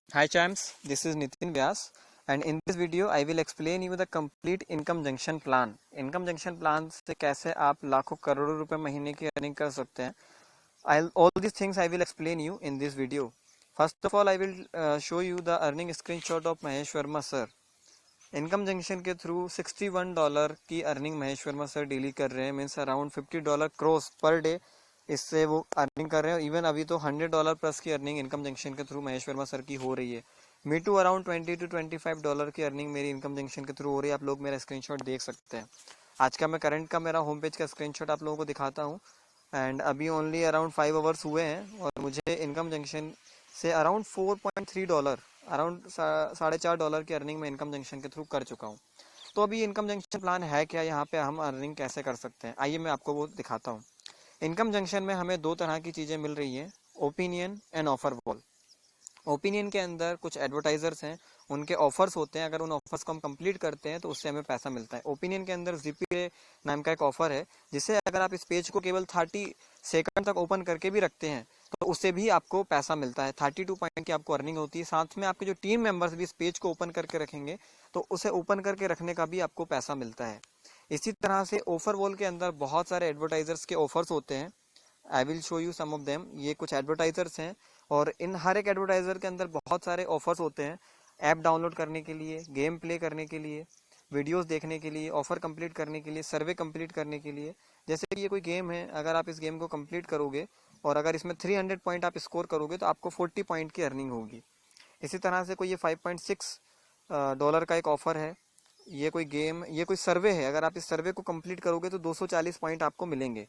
Hi champs, this is Nitin Vyas, and in this video I will explain you the complete income junction plan. Income junction plan से कैसे आप लाखों करोड़ों रुपए महीने की अर्निंग कर सकते हैं. All these things I will explain you in this video. First of all, I will show you the earning screenshot of Mahesh Verma sir. Income junction के थ्रू $61 की earning Mahesh Verma sir daily कर रहे हैं, means around $50 cross per day इससे वो earning कर रहे हैं. इवन अभी तो $100 प्लस की अर्निंग इनकम जंक्शन के थ्रू महेश वर्मा सर की हो रही है. मी टू अराउंड $20 to $25 की अर्निंग मेरी इनकम जंक्शन के थ्रू हो रही है. आप लोग मेरा स्क्रीनशॉट देख सकते हैं. आज का मैं करंट का मेरा होम पेज का स्क्रीनशॉट आप लोगों को दिखाता हूँ. एंड अभी ओनली अराउंड 5 आवर्स हुए हैं और मुझे इनकम जंक्शन से अराउंड $4.3 अराउंड $4.5 की अर्निंग मैं इनकम जंक्शन के थ्रू कर चुका हूँ. तो अभी इनकम जंक्शन प्लान है क्या, यहाँ पे हम अर्निंग कैसे कर सकते हैं, आइए मैं आपको वो दिखाता हूँ. इनकम जंक्शन में हमें दो तरह की चीज़ें मिल रही हैं, opinion and offer wall. Opinion के अंदर कुछ एडवर्टाइजर्स हैं, उनके ऑफर्स होते हैं. अगर उन ऑफर्स को हम कंप्लीट करते हैं तो उससे हमें पैसा मिलता है. ओपिनियन के अंदर जीपी नाम का एक ऑफर है, जिसे अगर आप इस पेज को केवल 30 सेकंड तक ओपन करके भी रखते हैं तो उससे भी आपको पैसा मिलता है. 32 पॉइंट की आपको अर्निंग होती है. साथ में आपके जो टीम मेंबर्स भी इस पेज को ओपन करके रखेंगे तो उसे ओपन करके रखने का भी आपको पैसा मिलता है. इसी तरह से ऑफर वॉल के अंदर बहुत सारे एडवर्टाइजर्स के ऑफर्स होते हैं. I will show you some of them. ये कुछ एडवर्टाइजर्स हैं और इन हर एक एडवर्टाइजर के अंदर बहुत सारे ऑफर्स होते हैं. ऐप डाउनलोड करने के लिए, गेम प्ले करने के लिए, वीडियोस देखने के लिए, ऑफर कंप्लीट करने के लिए, सर्वे कंप्लीट करने के लिए. जैसे कि ये कोई गेम है, अगर आप इस गेम को कंप्लीट करोगे और अगर इसमें 300 पॉइंट आप स्कोर करोगे तो आपको 40 पॉइंट की अर्निंग होगी. इसी तरह से कोई ये $5.6 का एक ऑफर है. ये कोई गेम, ये कोई सर्वे है, अगर आप इस सर्वे को कंप्लीट करोगे तो 240 पॉइंट आपको मिलेंगे.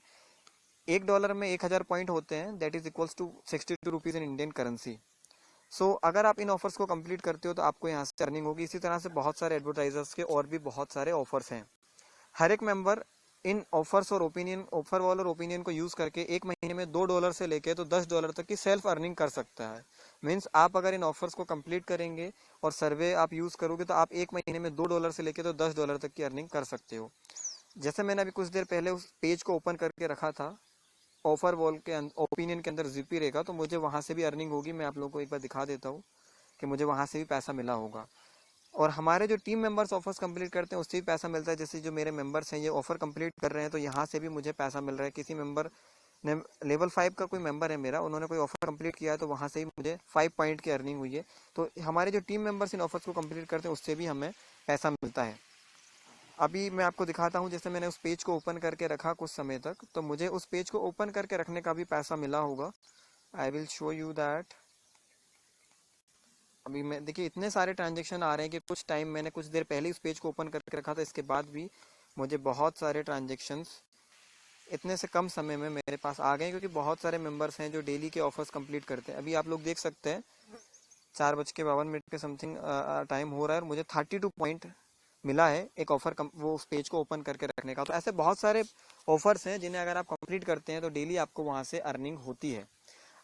$1 में 1000 पॉइंट होते हैं, that is equals to 62 rupees in Indian currency. So अगर आप इन ऑफर्स को कंप्लीट करते हो तो आपको यहाँ से अर्निंग होगी. इसी तरह से बहुत सारे एडवर्टाइजर्स के और भी बहुत सारे ऑफर्स हैं. हर एक मेंबर इन ऑफर्स और ओपिनियन, ऑफर वॉल और ओपिनियन को यूज़ करके एक महीने में $2 से लेके तो $10 तक की सेल्फ अर्निंग कर सकता है. मीन्स आप अगर इन ऑफर्स को कंप्लीट करेंगे और सर्वे आप यूज़ करोगे तो आप एक महीने में $2 से लेके तो $10 तक की अर्निंग कर सकते हो. जैसे मैंने अभी कुछ देर पहले उस पेज को ओपन करके रखा था ऑफर वॉल के ओपिनियन के अंदर जीपी रहेगा, तो मुझे वहाँ से भी अर्निंग होगी. मैं आप लोगों को एक बार दिखा देता हूँ कि मुझे वहाँ से भी पैसा मिला होगा. और हमारे जो टीम मेंबर्स ऑफर्स कंप्लीट करते हैं उससे भी पैसा मिलता है. जैसे जो मेरे मेंबर्स हैं ये ऑफर कंप्लीट कर रहे हैं तो यहाँ से भी मुझे पैसा मिल रहा है. किसी मेंबर ने, लेवल 5 का कोई मेंबर है मेरा, उन्होंने कोई ऑफर कंप्लीट किया है तो वहाँ से भी मुझे 5 पॉइंट की अर्निंग हुई है. तो हमारे जो टीम मेंबर्स इन ऑफर्स को कंप्लीट करते हैं उससे भी हमें पैसा मिलता है. अभी मैं आपको दिखाता हूँ, जैसे मैंने उस पेज को ओपन करके रखा कुछ समय तक, तो मुझे उस पेज को ओपन करके रखने का भी पैसा मिला होगा. आई विल शो यू दैट. अभी मैं देखिए इतने सारे ट्रांजेक्शन आ रहे हैं कि कुछ टाइम मैंने कुछ देर पहले उस पेज को ओपन करके रखा था, इसके बाद भी मुझे बहुत सारे ट्रांजेक्शंस इतने से कम समय में मेरे पास आ गए, क्योंकि बहुत सारे मेंबर्स हैं जो डेली के ऑफर्स कंप्लीट करते हैं. अभी आप लोग देख सकते हैं 4:52 के समथिंग टाइम हो रहा है और मुझे 32 पॉइंट मिला है एक ऑफर वो उस पेज को ओपन करके रखने का. तो ऐसे बहुत सारे ऑफर्स हैं जिन्हें अगर आप कंप्लीट करते हैं तो डेली आपको वहाँ से अर्निंग होती है.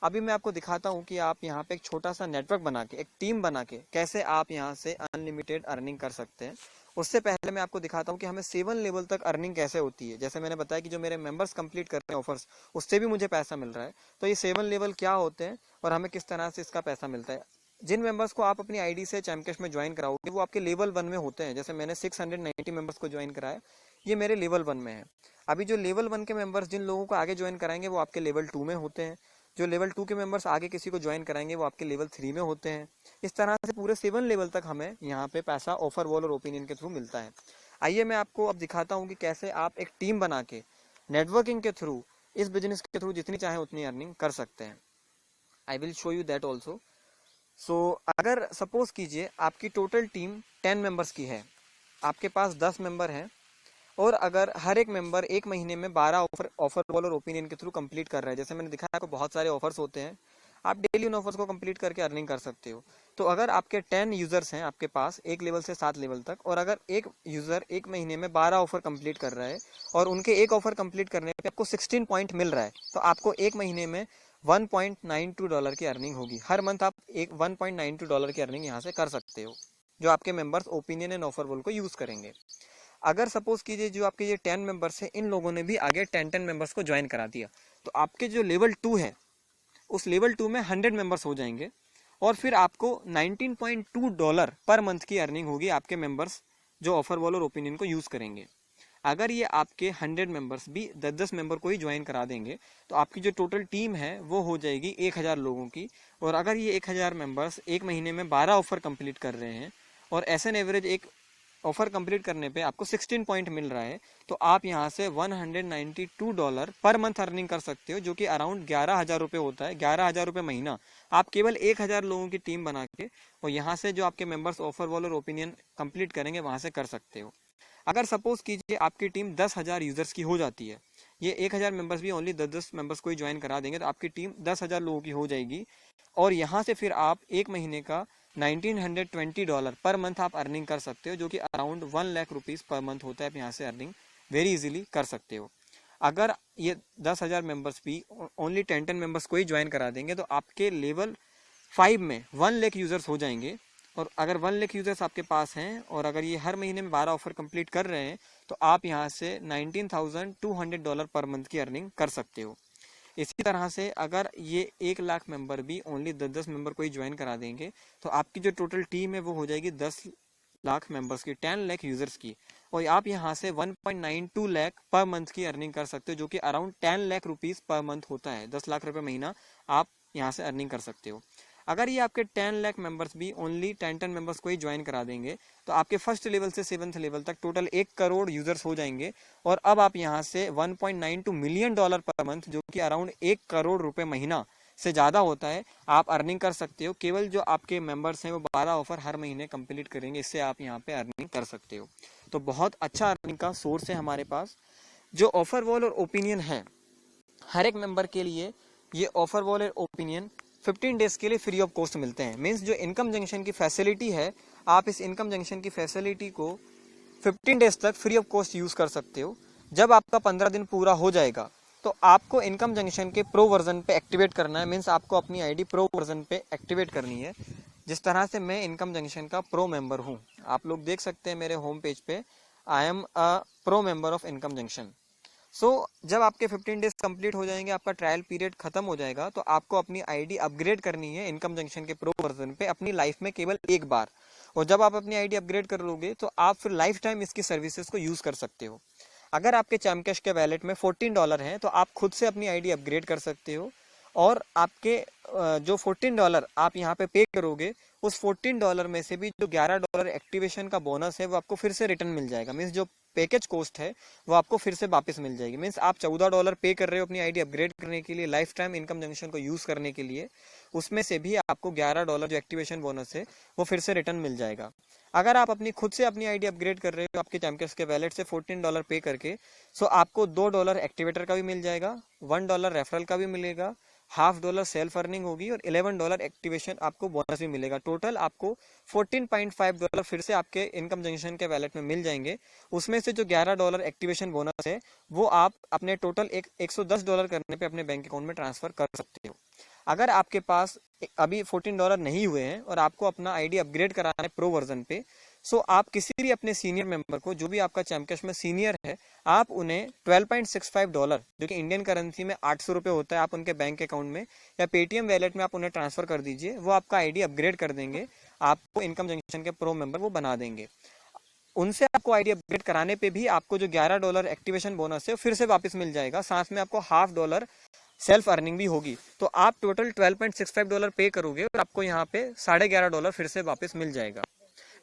अभी मैं आपको दिखाता हूँ कि आप यहाँ पे एक छोटा सा नेटवर्क बना के, एक टीम बना के कैसे आप यहाँ से अनलिमिटेड अर्निंग कर सकते हैं. उससे पहले मैं आपको दिखाता हूँ कि हमें 7 लेवल तक अर्निंग कैसे होती है. जैसे मैंने बताया कि जो मेरे मेंबर्स कंप्लीट कर रहे हैं ऑफर्स, उससे भी मुझे पैसा मिल रहा है. तो ये 7 लेवल क्या होते हैं और हमें किस तरह से इसका पैसा मिलता है. जिन मेंबर्स को आप अपनी आईडी से चैमकेश में ज्वाइन कराओगे वो आपके लेवल 1 में होते हैं. जैसे मैंने 690 मेंबर्स को ज्वाइन कराया, ये मेरे लेवल 1 में है. अभी जो लेवल 1 के मेंबर्स जिन लोगों को आगे ज्वाइन कराएंगे वो आपके लेवल 2 में होते हैं. जो लेवल 2 के मेंबर्स आगे किसी को ज्वाइन कराएंगे वो आपके लेवल 3 में होते हैं. इस तरह से पूरे 7 लेवल तक हमें यहाँ पे पैसा ऑफर वॉल और ओपिनियन के थ्रू मिलता है. आइए मैं आपको अब दिखाता हूँ कि कैसे आप एक टीम बना के नेटवर्किंग के थ्रू, इस बिजनेस के थ्रू जितनी चाहे उतनी अर्निंग कर सकते हैं. I will show you that also. So अगर सपोज कीजिए आपकी टोटल टीम 10 मेंबर्स की है, आपके पास 10 मेंबर हैं और अगर हर एक मेंबर एक महीने में 12 ऑफर वॉल और ओपिनियन के थ्रू कंप्लीट कर रहा है. जैसे मैंने दिखाया आपको बहुत सारे ऑफर्स होते हैं, आप डेली उन ऑफर्स को कंप्लीट करके अर्निंग कर सकते हो. तो अगर आपके 10 यूजर्स हैं आपके पास 1 लेवल से 7 लेवल तक, और अगर एक यूजर एक महीने में 12 ऑफर कंप्लीट कर रहा है और उनके एक ऑफर कंप्लीट करने पे आपको 16 पॉइंट मिल रहा है, तो आपको एक महीने में $1.92 की अर्निंग होगी. हर मंथ आप एक $1.92 की अर्निंग यहाँ से कर सकते हो, जो आपके members opinion and offer wall को यूज करेंगे. अगर सपोज कीजिए जो आपके ये 10 मेंबर्स हैं, इन लोगों ने भी आगे 10 मेंबर्स को ज्वाइन करा दिया, तो आपके जो लेवल 2 है उस लेवल 2 में 100 मेंबर्स हो जाएंगे और फिर आपको $19.2 पर मंथ की अर्निंग होगी आपके मेंबर्स जो ऑफर वॉल और ओपिनियन को यूज़ करेंगे। अगर ये आपके 100 मेंबर्स भी 10-10 मेंबर को ही ज्वाइन करा देंगे तो आपकी जो टोटल टीम है वो हो जाएगी 1000 लोगों की। और अगर ये 1000 मेंबर्स एक महीने में 12 ऑफर कंप्लीट कर रहे हैं और एस एन एवरेज एक ऑफर कंप्लीट करने पे आपको 16 पॉइंट मिल रहा है, तो आप यहाँ से $192 पर मंथ अर्निंग कर सकते हो, जो कि अराउंड 11,000 रुपये होता है। 11,000 रुपये महीना आप केवल 1000 लोगों की टीम बना के और यहाँ से जो आपके मेंबर्स ऑफर वॉल और ओपिनियन कंप्लीट करेंगे वहाँ से कर सकते हो। अगर सपोज कीजिए आपकी टीम 10,000 यूजर्स की हो जाती है, ये 1000 मेंबर्स भी ओनली 10-10 मेंबर्स को ही ज्वाइन करा देंगे तो आपकी टीम 10,000 लोगों की हो जाएगी। और यहाँ से फिर आप एक महीने का $1920 पर मंथ आप अर्निंग कर सकते हो, जो कि around 1 lakh rupees per month होता है। आप यहाँ से अर्निंग वेरी इजीली कर सकते हो। अगर ये 10,000 मेंबर्स भी ओनली 10 मेंबर्स को ही ज्वाइन करा देंगे तो आपके लेवल 5 में 1 लाख यूजर्स हो जाएंगे। और अगर 1 लाख यूजर्स आपके पास हैं और अगर ये हर महीने में 12 ऑफर कंप्लीट कर रहे हैं तो आप यहाँ से $19,200 पर मंथ की अर्निंग कर सकते हो। इसी तरह से अगर ये 1 लाख मेंबर भी ओनली 10-10 मेंबर को ही ज्वाइन करा देंगे तो आपकी जो टोटल टीम है वो हो जाएगी 10 लाख मेंबर्स की, 10 लाख यूजर्स की। और आप यहाँ से 1.92 लाख पर मंथ की अर्निंग कर सकते हो, जो कि around 10 lakh rupees per month होता है। 10 लाख रुपए महीना आप यहाँ से अर्निंग कर सकते हो। अगर ये आपके 10 लाख मेंबर्स भी ओनली 10 मेंबर्स को ही ज्वाइन करा देंगे तो आपके फर्स्ट लेवल से 7th लेवल तक टोटल 1 करोड़ यूजर्स हो जाएंगे। और अब आप यहाँ से $1.92 मिलियन पर मंथ, जो कि अराउंड 1 करोड़ रुपए महीना से ज़्यादा होता है, आप अर्निंग कर सकते हो। केवल जो आपके मेंबर्स हैं वो 12 ऑफर हर महीने कंप्लीट करेंगे, इससे आप यहाँ पे अर्निंग कर सकते हो। तो बहुत अच्छा अर्निंग का सोर्स है हमारे पास। जो ऑफर वॉल और ओपिनियन है, हर एक मेंबर के लिए ये ऑफर वॉल और ओपिनियन 15 डेज के लिए फ्री ऑफ कॉस्ट मिलते हैं। मीन्स जो इनकम जंक्शन की फैसिलिटी है, आप इस इनकम जंक्शन की फैसिलिटी को 15 डेज तक फ्री ऑफ कॉस्ट यूज़ कर सकते हो। जब आपका 15 दिन पूरा हो जाएगा तो आपको इनकम जंक्शन के प्रो वर्जन पे एक्टिवेट करना है। मीन्स आपको अपनी आईडी प्रो वर्जन पे एक्टिवेट करनी है। जिस तरह से मैं इनकम जंक्शन का प्रो मेंबर हूँ, आप लोग देख सकते हैं मेरे होम पेज पे, I am a pro member of income junction. जब आपके 15 डेज कंप्लीट हो जाएंगे, आपका ट्रायल पीरियड खत्म हो जाएगा, तो आपको अपनी आईडी अपग्रेड करनी है इनकम जंक्शन के प्रो वर्जन पे अपनी लाइफ में केवल एक बार। और जब आप अपनी आईडी अपग्रेड कर लोगे तो आप फिर लाइफ टाइम इसकी सर्विसेज को यूज़ कर सकते हो। अगर आपके चैमकैश के वैलेट में $14 हैं तो आप खुद से अपनी आईडी अपग्रेड कर सकते हो। और आपके जो $14 आप यहाँ पे पे करोगे, उस $14 में से भी जो $11 एक्टिवेशन का बोनस है वो आपको फिर से रिटर्न मिल जाएगा। मीन्स जो पैकेज कॉस्ट है वो आपको फिर से वापस मिल जाएगी। मीन्स आप $14 पे कर रहे हो अपनी आईडी अपग्रेड करने के लिए, लाइफ टाइम इनकम जंक्शन को यूज़ करने के लिए, उसमें से भी आपको $11 जो एक्टिवेशन बोनस है वो फिर से रिटर्न मिल जाएगा। अगर आप अपनी खुद से अपनी आईडी अपग्रेड कर रहे हो आपके चैमकैश के वैलेट से $14 पे करके, सो आपको $2 एक्टिवेटर का भी मिल जाएगा, $1 रेफरल का भी मिलेगा, $0.5 सेल्फ अर्निंग होगी और $11 एक्टिवेशन आपको बोनस भी मिलेगा। टोटल आपको $14.5 फिर से आपके इनकम जंक्शन के वैलेट में मिल जाएंगे। उसमें से जो $11 एक्टिवेशन बोनस है वो आप अपने टोटल $110 करने पे अपने बैंक अकाउंट में ट्रांसफर कर सकते हो। अगर आपके पास अभी $14 नहीं हुए हैं और आपको अपना आईडी अपग्रेड कराना है प्रो वर्जन पे, सो आप किसी भी अपने सीनियर मेंबर को, जो भी आपका चैमकैश में सीनियर है, आप उन्हें $12.65 जो कि इंडियन करेंसी में 800 रुपये होता है, आप उनके बैंक अकाउंट में या पेटीएम वैलेट में आप उन्हें ट्रांसफर कर दीजिए। वो आपका आईडी अपग्रेड कर देंगे, आपको इनकम जंक्शन के प्रो मेंबर वो बना देंगे। उनसे आपको आईडी अपग्रेड कराने पे भी आपको जो $11 एक्टिवेशन बोनस है फिर से वापस मिल जाएगा, साथ में आपको $0.5 सेल्फ अर्निंग भी होगी। तो आप टोटल $12.65 पे करोगे और आपको यहाँ पे $11.5 फिर से वापस मिल जाएगा।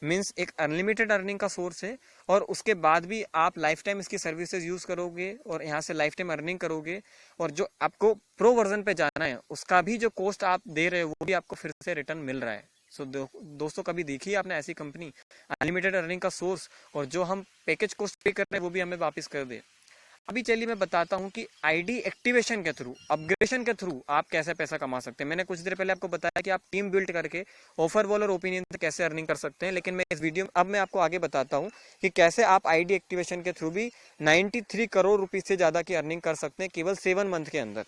मीन्स एक अनलिमिटेड अर्निंग का सोर्स है। और उसके बाद भी आप लाइफ टाइम इसकी सर्विसेज यूज़ करोगे और यहाँ से लाइफ टाइम अर्निंग करोगे। और जो आपको प्रो वर्जन पे जाना है उसका भी जो कॉस्ट आप दे रहे हो वो भी आपको फिर से रिटर्न मिल रहा है। दोस्तों, कभी देखी है आपने ऐसी कंपनी, अनलिमिटेड अर्निंग का सोर्स, और जो हम पैकेज कॉस्ट पे कर रहे हैं वो भी हमें वापस कर दे। अभी चलिए मैं बताता हूँ कि आईडी एक्टिवेशन के थ्रू, अपग्रेडेशन के थ्रू आप कैसे पैसा कमा सकते हैं। मैंने कुछ देर पहले आपको बताया कि आप टीम बिल्ड करके ऑफर वॉल और ओपिनियन से कैसे अर्निंग कर सकते हैं, लेकिन मैं इस वीडियो में अब मैं आपको आगे बताता हूँ कि कैसे आप आईडी एक्टिवेशन के थ्रू भी 93 करोड़ रुपीज से ज़्यादा की अर्निंग कर सकते हैं केवल 7 मंथ के अंदर।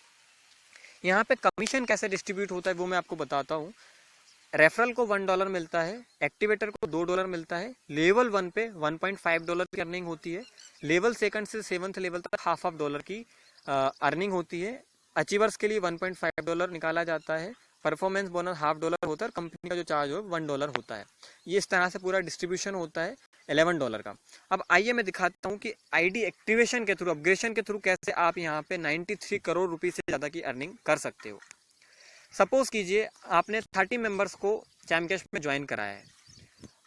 यहाँ पे कमीशन कैसे डिस्ट्रीब्यूट होता है वो मैं आपको बताता हूँ। रेफरल को $1 मिलता है, एक्टिवेटर को $2 मिलता है, लेवल 1 पे $1.5 की अर्निंग होती है, लेवल 2 से 7th लेवल तक $0.5 की अर्निंग होती है। अचीवर्स के लिए $1.5 निकाला जाता है परफॉर्मेंस बोनस $1/2 होता है और कंपनी का जो चार्ज हो $1 होता है। ये इस तरह से पूरा डिस्ट्रीब्यूशन होता है $11 का। अब आइए मैं दिखाता हूँ कि आईडी एक्टिवेशन के थ्रू, अपग्रेडेशन के थ्रू कैसे आप यहाँ पे 93 करोड़ रुपए से ज़्यादा की अर्निंग कर सकते हो। सपोज कीजिए आपने 30 मेंबर्स को चैमकैश में ज्वाइन कराया है,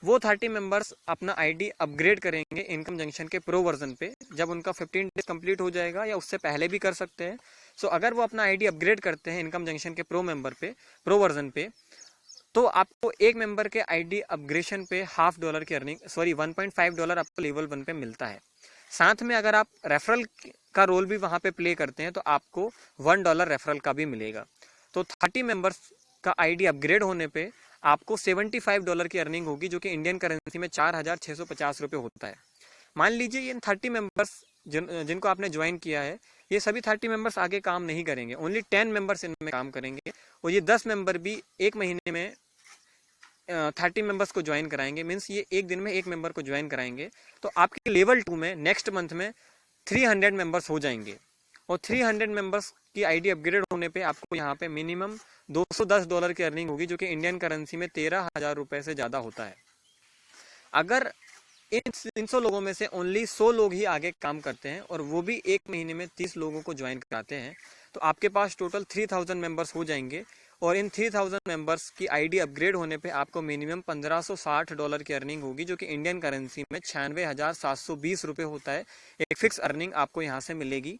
वो 30 मेंबर्स अपना आईडी अपग्रेड करेंगे इनकम जंक्शन के प्रो वर्जन पे, जब उनका 15 डेज कंप्लीट हो जाएगा या उससे पहले भी कर सकते हैं। सो अगर वो अपना आईडी अपग्रेड करते हैं इनकम जंक्शन के प्रो वर्जन पे, तो आपको एक मेंबर के आईडी अपग्रेडेशन पे $1/2 की अर्निंग, सॉरी $1.5 आपको लेवल 1 पे मिलता है। साथ में अगर आप रेफरल का रोल भी वहाँ पे प्ले करते हैं तो आपको $1 रेफरल का भी मिलेगा। तो 30 मेंबर्स का आईडी अपग्रेड होने पे आपको $75 की अर्निंग होगी, जो कि इंडियन करेंसी में 4,650 रुपये होता है। मान लीजिए ये 30 मेंबर्स जिनको आपने ज्वाइन किया है, ये सभी 30 मेंबर्स आगे काम नहीं करेंगे, ओनली 10 मेंबर्स इनमें काम करेंगे, और ये 10 मेंबर भी एक महीने में 30 मेंबर्स को ज्वाइन कराएंगे। मीन्स ये एक दिन में एक मेंबर को ज्वाइन कराएंगे, तो आपके लेवल 2 में नेक्स्ट मंथ में 300 मेंबर्स हो जाएंगे। और 300 मेंबर्स की आईडी अपग्रेड होने पे आपको यहाँ पे मिनिमम $210 की अर्निंग होगी, जो कि इंडियन करेंसी में 13,000 रुपये से ज़्यादा होता है। अगर इन 300 लोगों में से ओनली 100 लोग ही आगे काम करते हैं और वो भी एक महीने में 30 लोगों को ज्वाइन कराते हैं, तो आपके पास टोटल 3000 मेंबर्स हो जाएंगे। और इन 3000 मेंबर्स की आईडी अपग्रेड होने पे आपको मिनिमम $1560 की अर्निंग होगी, जो कि इंडियन करेंसी में 96,720 रुपये होता है। एक फिक्स अर्निंग आपको यहाँ से मिलेगी।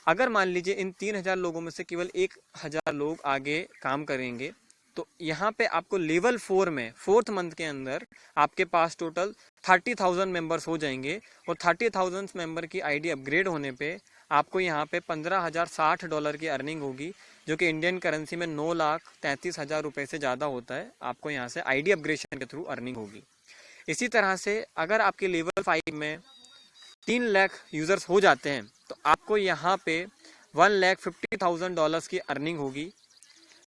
अगर मान लीजिए इन 3000 लोगों में से केवल 1000 लोग आगे काम करेंगे, तो यहाँ पे आपको लेवल 4 में 4th मंथ के अंदर आपके पास टोटल 30,000 मेंबर्स हो जाएंगे। और 30,000 मेंबर की आईडी अपग्रेड होने पे आपको यहाँ पे $15,060 की अर्निंग होगी, जो कि इंडियन करेंसी में 9,33,000 रुपये से ज़्यादा होता है। आपको यहाँ से आईडी अपग्रेडेशन के थ्रू अर्निंग होगी। इसी तरह से अगर आपके लेवल 5 में 3 लाख यूज़र्स हो जाते हैं, तो आपको यहाँ पे $1,50,000 की अर्निंग होगी,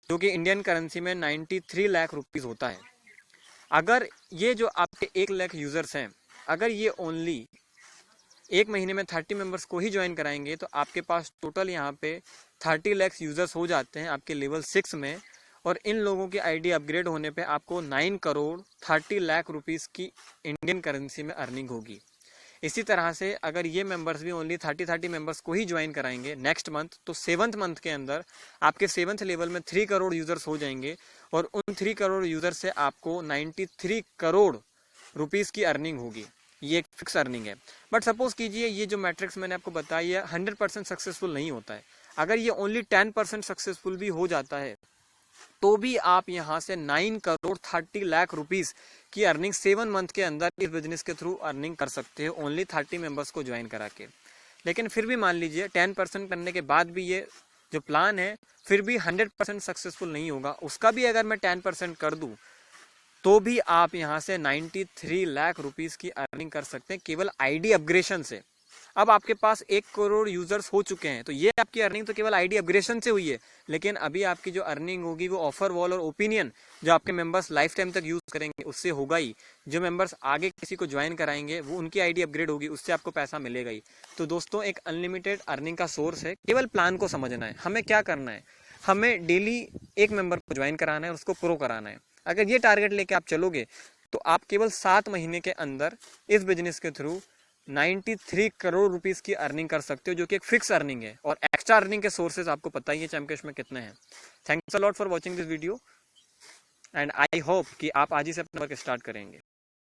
जो कि इंडियन करेंसी में 93 लाख रुपीज़ होता है। अगर ये जो आपके 1 लाख यूज़र्स हैं, अगर ये ओनली एक महीने में 30 मेंबर्स को ही ज्वाइन कराएंगे, तो आपके पास टोटल यहाँ पे 30 लाख यूज़र्स हो जाते हैं आपके लेवल 6 में। और इन लोगों की आईडी अपग्रेड होने पे आपको 9 करोड़ 30 लाख रुपीज़ की इंडियन करेंसी में अर्निंग होगी। इसी तरह से अगर ये मेंबर्स भी ओनली 30 मेंबर्स को ही ज्वाइन कराएंगे नेक्स्ट मंथ, तो 7th मंथ के अंदर आपके 7th लेवल में 3 करोड़ यूज़र्स हो जाएंगे। और उन 3 करोड़ यूज़र से आपको 93 करोड़ रुपीज़ की अर्निंग होगी। ये एक फिक्स अर्निंग है। बट सपोज कीजिए ये जो मैट्रिक्स मैंने आपको बताया 100% सक्सेसफुल नहीं होता है। अगर ये ओनली 10% सक्सेसफुल भी हो जाता है, तो भी आप यहाँ से 9 करोड़ 30 लाख रुपीज़ की अर्निंग 7 मंथ के अंदर इस बिजनेस के थ्रू अर्निंग कर सकते हो, ओनली 30 मेंबर्स को ज्वाइन करा के। लेकिन फिर भी मान लीजिए 10% करने के बाद भी ये जो प्लान है फिर भी 100% सक्सेसफुल नहीं होगा, उसका भी अगर मैं 10% कर दूँ, तो भी आप यहाँ से 93 लाख रुपीज़ की अर्निंग कर सकते हैं केवल आईडी अपग्रेडेशन से। अब आपके पास 1 करोड़ यूज़र्स हो चुके हैं, तो ये आपकी अर्निंग तो केवल आईडी अपग्रेडेशन से हुई है। लेकिन अभी आपकी जो अर्निंग होगी वो ऑफर वॉल और ओपिनियन जो आपके मेंबर्स लाइफ टाइम तक यूज़ करेंगे उससे होगा ही। जो मेंबर्स आगे किसी को ज्वाइन कराएंगे वो उनकी आईडी अपग्रेड होगी, उससे आपको पैसा मिलेगा ही। तो दोस्तों एक अनलिमिटेड अर्निंग का सोर्स है, केवल प्लान को समझना है। हमें क्या करना है, हमें डेली एक मेंबर को ज्वाइन कराना है, उसको प्रो कराना है। अगर ये टारगेट लेके आप चलोगे तो आप केवल 7 महीने के अंदर इस बिजनेस के थ्रू 93 करोड़ रुपीस की अर्निंग कर सकते हो, जो कि एक फिक्स अर्निंग है। और एक्स्ट्रा अर्निंग के सोर्सेज आपको पता ही है चैमकैश में कितने हैं। Thanks a lot for watching this video and I hope कि आप आज ही से अपना वर्क स्टार्ट करेंगे।